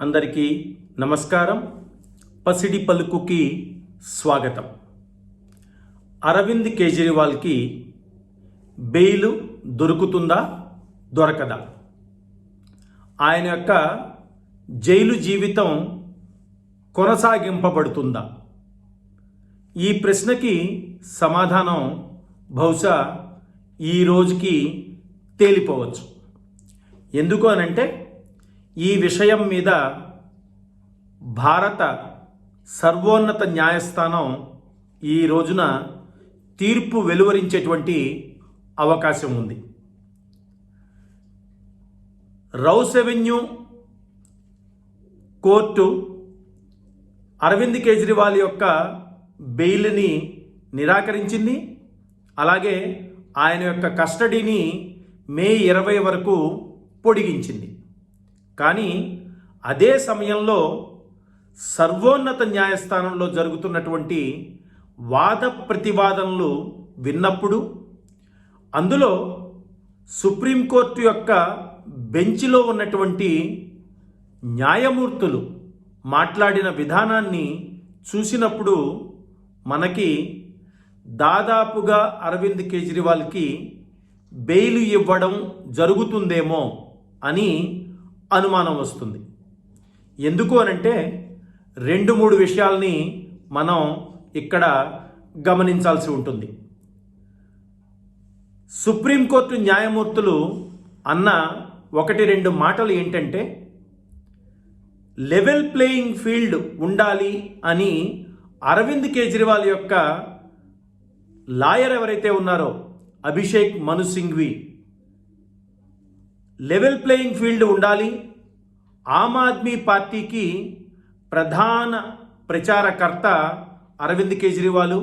అందరికీ నమస్కారం. పసిడి పలుకుకి స్వాగతం. అరవింద్ కేజ్రీవాల్కి బెయిల్ దొరుకుతుందా దొరకదా? ఆయన యొక్క జైలు జీవితం కొనసాగింపబడుతుందా? ఈ ప్రశ్నకి సమాధానం బహుశా ఈ రోజుకి తేలిపోవచ్చు. ఎందుకు అనంటే ఈ విషయం మీద భారత సర్వోన్నత న్యాయస్థానం ఈ రోజున తీర్పు వెలువరించేటువంటి అవకాశం ఉంది. Rouse Avenue court Arvind Kejriwal యొక్క బెయిల్ని నిరాకరించింది. అలాగే ఆయన యొక్క కస్టడీని మే 20 వరకు పొడిగించింది. కానీ అదే సమయంలో సర్వోన్నత న్యాయస్థానంలో జరుగుతున్నటువంటి వాద ప్రతివాదనలు విన్నప్పుడు అందులో సుప్రీంకోర్టు యొక్క బెంచ్లో ఉన్నటువంటి న్యాయమూర్తులు మాట్లాడిన విధానాన్ని చూసినప్పుడు మనకి దాదాపుగా అరవింద్ కేజ్రీవాల్కి బెయిల్ ఇవ్వడం జరుగుతుందేమో అని అనుమానం వస్తుంది. ఎందుకు అనంటే 2-3 విషయాల్ని మనం ఇక్కడ గమనించాల్సి ఉంటుంది. సుప్రీంకోర్టు న్యాయమూర్తులు అన్న 1-2 మాటలు ఏంటంటే, లెవెల్ ప్లేయింగ్ ఫీల్డ్ ఉండాలి అని అరవింద్ కేజ్రీవాల్ యొక్క లాయర్ ఎవరైతే ఉన్నారో అభిషేక్ మను సింఘ్వి, లెవెల్ ప్లేయింగ్ ఫీల్డ్ ఉండాలి. ఆమ్ ఆద్మీ పార్టీకి ప్రధాన ప్రచారకర్త అరవింద్ కేజ్రీవాల్.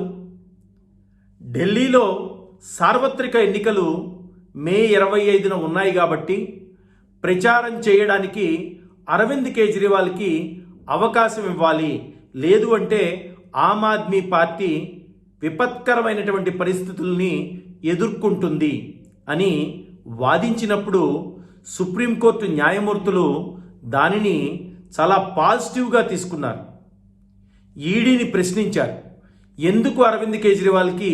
ఢిల్లీలో సార్వత్రిక ఎన్నికలు మే 25న ఉన్నాయి కాబట్టి ప్రచారం చేయడానికి అరవింద్ కేజ్రీవాల్కి అవకాశం ఇవ్వాలి. లేదు అంటే ఆమ్ ఆద్మీ పార్టీ విపత్కరమైనటువంటి పరిస్థితుల్ని ఎదుర్కొంటుంది అని వాదించినప్పుడు సుప్రీంకోర్టు న్యాయమూర్తులు దానిని చాలా పాజిటివ్గా తీసుకున్నారు. ఈడీని ప్రశ్నించారు, ఎందుకు అరవింద్ కేజ్రీవాల్కి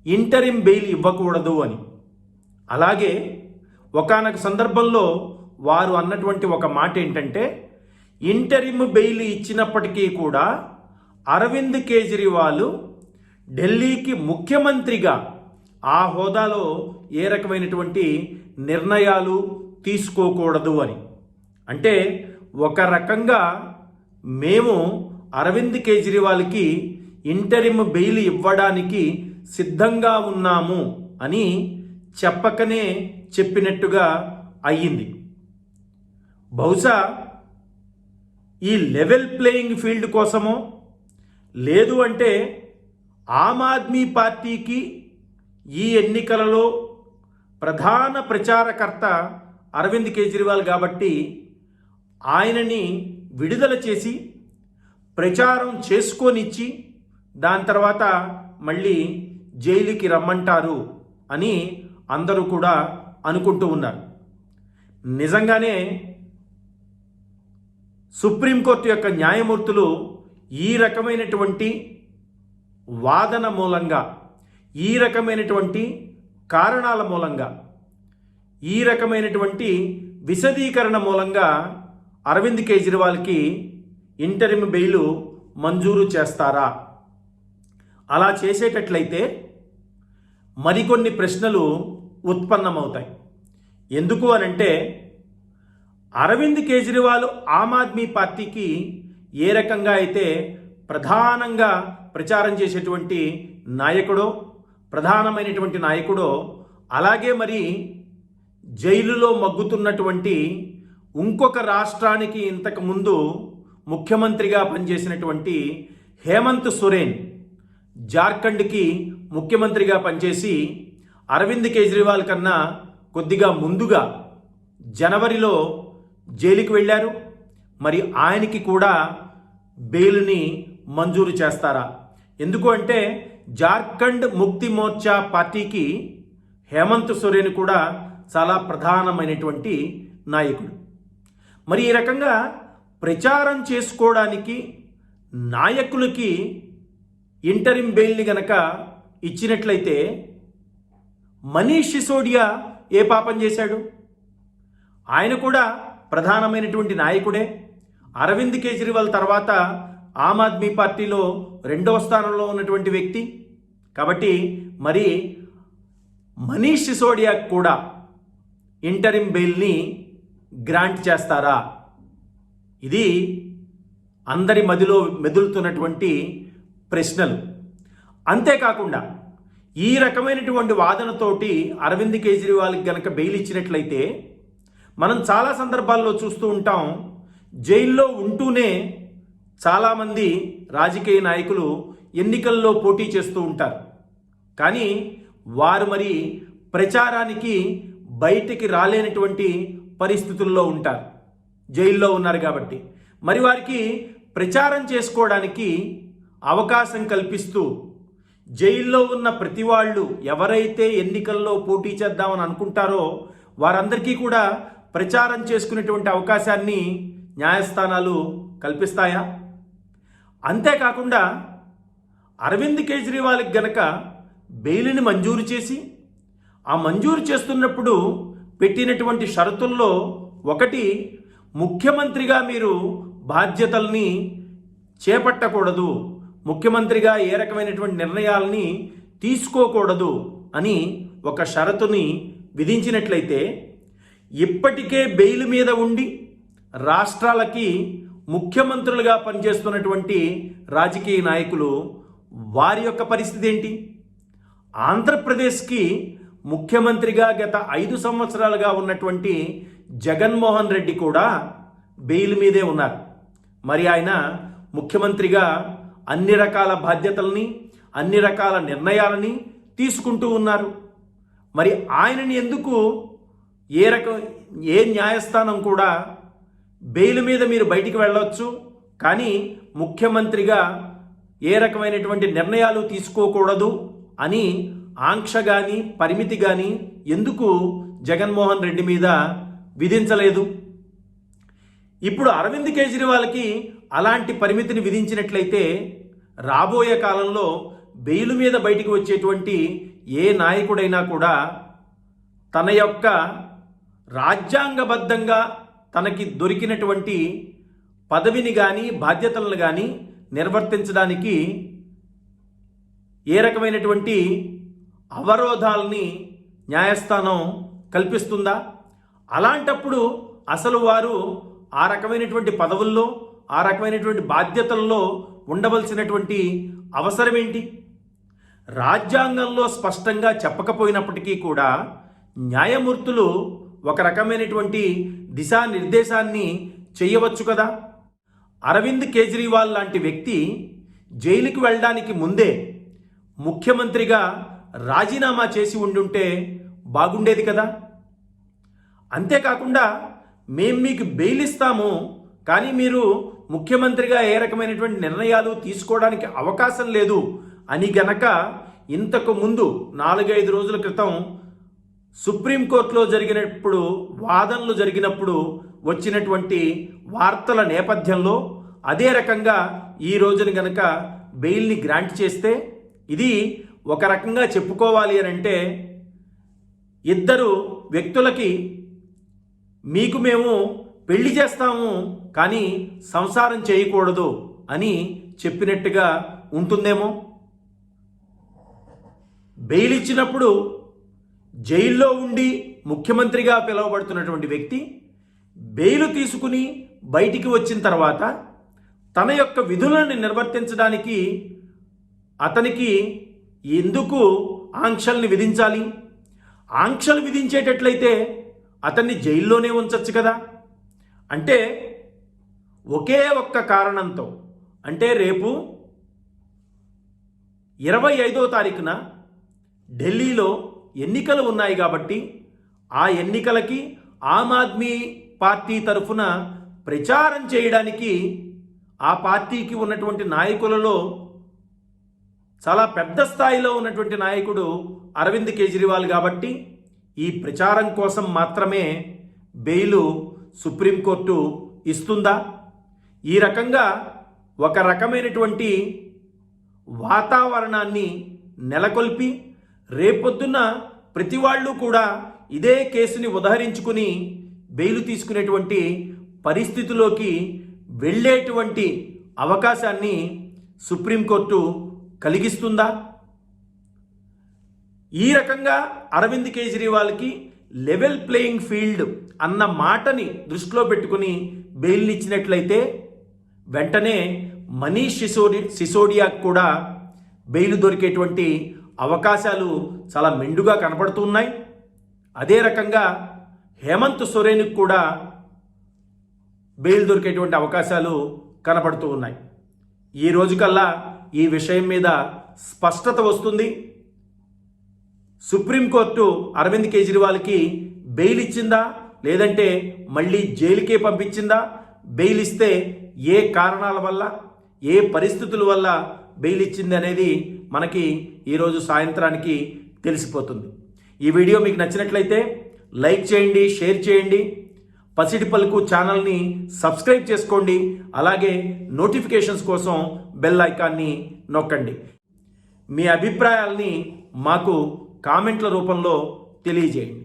ఇంటరిమ్ బెయిల్ ఇవ్వకూడదు అని. అలాగే ఒకానొక సందర్భంలో వారు అన్నటువంటి ఒక మాట ఏంటంటే, ఇంటరిమ్ బెయిల్ ఇచ్చినప్పటికీ కూడా అరవింద్ కేజ్రీవాల్ ఢిల్లీకి ముఖ్యమంత్రిగా ఆ హోదాలో ఏ రకమైనటువంటి నిర్ణయాలు తీసుకోకూడదు అని. అంటే ఒక రకంగా మేము అరవింద్ కేజ్రీవాల్కి ఇంటరిమ్ బెయిల్ ఇవ్వడానికి సిద్ధంగా ఉన్నాము అని చెప్పకనే చెప్పినట్టుగా అయ్యింది. బహుశా ఈ లెవెల్ ప్లేయింగ్ ఫీల్డ్ కోసమో, లేదు అంటే ఆమ్ ఆద్మీ పార్టీకి ఈ ఎన్నికలలో ప్రధాన ప్రచారకర్త అరవింద్ కేజ్రీవాల్ కాబట్టి ఆయనని విడుదల చేసి ప్రచారం చేసుకొనిచ్చి దాని తర్వాత మళ్ళీ జైలుకి రమ్మంటారు అని అందరూ కూడా అనుకుంటూ ఉన్నారు. నిజంగానే సుప్రీంకోర్టు యొక్క న్యాయమూర్తులు ఈ రకమైనటువంటి వాదన మూలంగా, ఈ రకమైనటువంటి కారణాల మూలంగా, ఈ రకమైనటువంటి విశదీకరణ మూలంగా అరవింద్ కేజ్రీవాల్కి ఇంటరిమ్ బెయిల్ మంజూరు చేస్తారా? అలా చేసేటట్లయితే మరికొన్ని ప్రశ్నలు ఉత్పన్నమవుతాయి. ఎందుకు అనంటే, అరవింద్ కేజ్రీవాల్ ఆమ్ ఆద్మీ పార్టీకి ఏ రకంగా అయితే ప్రధానంగా ప్రచారం చేసేటువంటి నాయకుడో, ప్రధానమైనటువంటి నాయకుడో, అలాగే మరి జైలులో మగ్గుతున్నటువంటి ఇంకొక రాష్ట్రానికి ఇంతకుముందు ముఖ్యమంత్రిగా పనిచేసినటువంటి హేమంత్ సోరెన్, జార్ఖండ్కి ముఖ్యమంత్రిగా పనిచేసి అరవింద్ కేజ్రీవాల్ కన్నా కొద్దిగా ముందుగా జనవరిలో జైలుకి వెళ్ళారు. మరి ఆయనకి కూడా బెయిల్ని మంజూరు చేస్తారా? ఎందుకు అంటే జార్ఖండ్ ముక్తి మోర్చా పార్టీకి హేమంత్ సోరెన్ కూడా చాలా ప్రధానమైనటువంటి నాయకుడు. మరి ఈ రకంగా ప్రచారం చేసుకోవడానికి నాయకులకి ఇంటరిం బెయిల్ని గనక ఇచ్చినట్లయితే మనీష్ సిసోడియా ఏ పాపం చేశాడు? ఆయన కూడా ప్రధానమైనటువంటి నాయకుడే. అరవింద్ కేజ్రీవాల్ తర్వాత ఆమ్ ఆద్మీ పార్టీలో 2వ స్థానంలో ఉన్నటువంటి వ్యక్తి. కాబట్టి మరి మనీష్ సిసోడియాకు కూడా ఇంటరిం బెయిల్ని గ్రాంట్ చేస్తారా? ఇది అందరి మదిలో మెదులుతున్నటువంటి ప్రశ్నలు. అంతేకాకుండా ఈ రకమైనటువంటి వాదనతోటి అరవింద్ కేజ్రీవాల్కి గనక బెయిల్ ఇచ్చినట్లయితే మనం చాలా సందర్భాల్లో చూస్తూ ఉంటాం, జైల్లో ఉంటూనే చాలామంది రాజకీయ నాయకులు ఎన్నికల్లో పోటీ చేస్తూ ఉంటారు. కానీ వారు మరి ప్రచారానికి బయటికి రాలేనటువంటి పరిస్థితుల్లో ఉంటారు, జైల్లో ఉన్నారు కాబట్టి. మరి వారికి ప్రచారం చేసుకోవడానికి అవకాశం కల్పిస్తూ జైల్లో ఉన్న ప్రతి వాళ్ళు ఎవరైతే ఎన్నికల్లో పోటీ చేద్దామని అనుకుంటారో వారందరికీ కూడా ప్రచారం చేసుకునేటువంటి అవకాశాన్ని న్యాయస్థానాలు కల్పిస్తాయా? అంతేకాకుండా అరవింద్ కేజ్రీవాల్కి గనక బెయిల్ని మంజూరు చేసి ఆ మంజూరు చేస్తున్నప్పుడు పెట్టినటువంటి షరతుల్లో ఒకటి, ముఖ్యమంత్రిగా మీరు బాధ్యతల్ని చేపట్టకూడదు, ముఖ్యమంత్రిగా ఏ రకమైనటువంటి నిర్ణయాలని తీసుకోకూడదు అని ఒక షరతుని విధించినట్లయితే ఇప్పటికే బెయిల్ మీద ఉండి రాష్ట్రాలకి ముఖ్యమంత్రులుగా పనిచేస్తున్నటువంటి రాజకీయ నాయకులు వారి యొక్క పరిస్థితి ఏంటి? ఆంధ్రప్రదేశ్కి ముఖ్యమంత్రిగా గత 5 సంవత్సరాలుగా ఉన్నటువంటి జగన్మోహన్ రెడ్డి కూడా బెయిల్ మీదే ఉన్నారు. మరి ఆయన ముఖ్యమంత్రిగా అన్ని రకాల బాధ్యతల్ని అన్ని రకాల నిర్ణయాలని తీసుకుంటూ ఉన్నారు. మరి ఆయనని ఎందుకు ఏ న్యాయస్థానం కూడా బెయిల్ మీద మీరు బయటికి వెళ్ళవచ్చు కానీ ముఖ్యమంత్రిగా ఏ రకమైనటువంటి నిర్ణయాలు తీసుకోకూడదు అని ఆంక్ష కానీ పరిమితి కానీ ఎందుకు జగన్మోహన్ రెడ్డి మీద విధించలేదు? ఇప్పుడు అరవింద్ కేజ్రీవాల్కి అలాంటి పరిమితిని విధించినట్లయితే రాబోయే కాలంలో బెయిల్ మీద బయటికి వచ్చేటువంటి ఏ నాయకుడైనా కూడా తన యొక్క రాజ్యాంగబద్ధంగా తనకి దొరికినటువంటి పదవిని కానీ బాధ్యతలను కానీ నిర్వర్తించడానికి ఏ రకమైనటువంటి అవరోధాలని న్యాయస్థానం కల్పిస్తుందా? అలాంటప్పుడు అసలు వారు ఆ రకమైనటువంటి పదవుల్లో ఆ రకమైనటువంటి బాధ్యతల్లో ఉండవలసినటువంటి అవసరం ఏంటి? రాజ్యాంగంలో స్పష్టంగా చెప్పకపోయినప్పటికీ కూడా న్యాయమూర్తులు ఒక రకమైనటువంటి దిశానిర్దేశాన్ని చేయవచ్చు కదా. అరవింద్ కేజ్రీవాల్ లాంటి వ్యక్తి జైలుకి వెళ్ళడానికి ముందే ముఖ్యమంత్రిగా రాజీనామా చేసి ఉండుంటే బాగుండేది కదా. అంతేకాకుండా మేము మీకు బెయిల్ ఇస్తాము కానీ మీరు ముఖ్యమంత్రిగా ఏ రకమైనటువంటి నిర్ణయాలు తీసుకోవడానికి అవకాశం లేదు అని గనక ఇంతకు ముందు 4-5 రోజుల క్రితం సుప్రీంకోర్టులో వాదనలు జరిగినప్పుడు వచ్చినటువంటి వార్తల నేపథ్యంలో అదే రకంగా ఈ రోజున గనక బెయిల్ని గ్రాంట్ చేస్తే ఇది ఒక రకంగా చెప్పుకోవాలి అని అంటే ఇద్దరు వ్యక్తులకి మీకు మేము పెళ్లి చేస్తాము కానీ సంసారం చేయకూడదు అని చెప్పినట్టుగా ఉంటుందేమో. బెయిల్ ఇచ్చినప్పుడు జైల్లో ఉండి ముఖ్యమంత్రిగా పిలువబడుతున్నటువంటి వ్యక్తి బెయిల్ తీసుకుని బయటికి వచ్చిన తర్వాత తన యొక్క విధులను నిర్వర్తించడానికి అతనికి ఎందుకు ఆంక్షల్ని విధించాలి? ఆంక్షలు విధించేటట్లయితే అతన్ని జైల్లోనే ఉంచవచ్చు కదా. అంటే ఒకే ఒక్క కారణంతో, అంటే రేపు 25వ తారీఖున ఢిల్లీలో ఎన్నికలు ఉన్నాయి కాబట్టి ఆ ఎన్నికలకి ఆమ్ ఆద్మీ పార్టీ తరఫున ప్రచారం చేయడానికి ఆ పార్టీకి ఉన్నటువంటి నాయకులలో చాలా పెద్ద స్థాయిలో ఉన్నటువంటి నాయకుడు అరవింద్ కేజ్రీవాల్ కాబట్టి ఈ ప్రచారం కోసం మాత్రమే బెయిల్ సుప్రీంకోర్టు ఇస్తుందా? ఈ రకంగా ఒక రకమైనటువంటి వాతావరణాన్ని నెలకొల్పి రేపొద్దున ప్రతి వాళ్ళు కూడా ఇదే కేసుని ఉదహరించుకుని బెయిల్ తీసుకునేటువంటి పరిస్థితిలోకి వెళ్ళేటువంటి అవకాశాన్ని సుప్రీంకోర్టు కలిగిస్తుందా? ఈ రకంగా అరవింద్ కేజ్రీవాల్కి లెవెల్ ప్లేయింగ్ ఫీల్డ్ అన్న మాటని దృష్టిలో పెట్టుకుని బెయిల్ ఇచ్చినట్లయితే వెంటనే మనీష్ సిసోడియాకు కూడా బెయిల్ దొరికేటువంటి అవకాశాలు చాలా మెండుగా కనపడుతున్నాయి. అదే రకంగా హేమంత్ సోరెన్కి కూడా బెయిల్ దొరికేటువంటి అవకాశాలు కనపడుతూ ఉన్నాయి. ఈ రోజుకల్లా ఈ విషయం మీద స్పష్టత వస్తుంది. సుప్రీంకోర్టు అరవింద్ కేజ్రీవాల్కి బెయిల్ ఇచ్చిందా, లేదంటే మళ్ళీ జైలుకే పంపించిందా? బెయిల్ ఇస్తే ఏ కారణాల వల్ల, ఏ పరిస్థితుల వల్ల బెయిల్ ఇచ్చింది అనేది మనకి ఈరోజు సాయంత్రానికి తెలిసిపోతుంది. ఈ వీడియో మీకు నచ్చినట్లయితే లైక్ చేయండి, షేర్ చేయండి. పసిడి పలుకు ఛానల్ని సబ్స్క్రైబ్ చేసుకోండి. అలాగే నోటిఫికేషన్స్ కోసం బెల్ ఐకాన్ని నొక్కండి. మీ అభిప్రాయాల్ని మాకు కామెంట్ల రూపంలో తెలియజేయండి.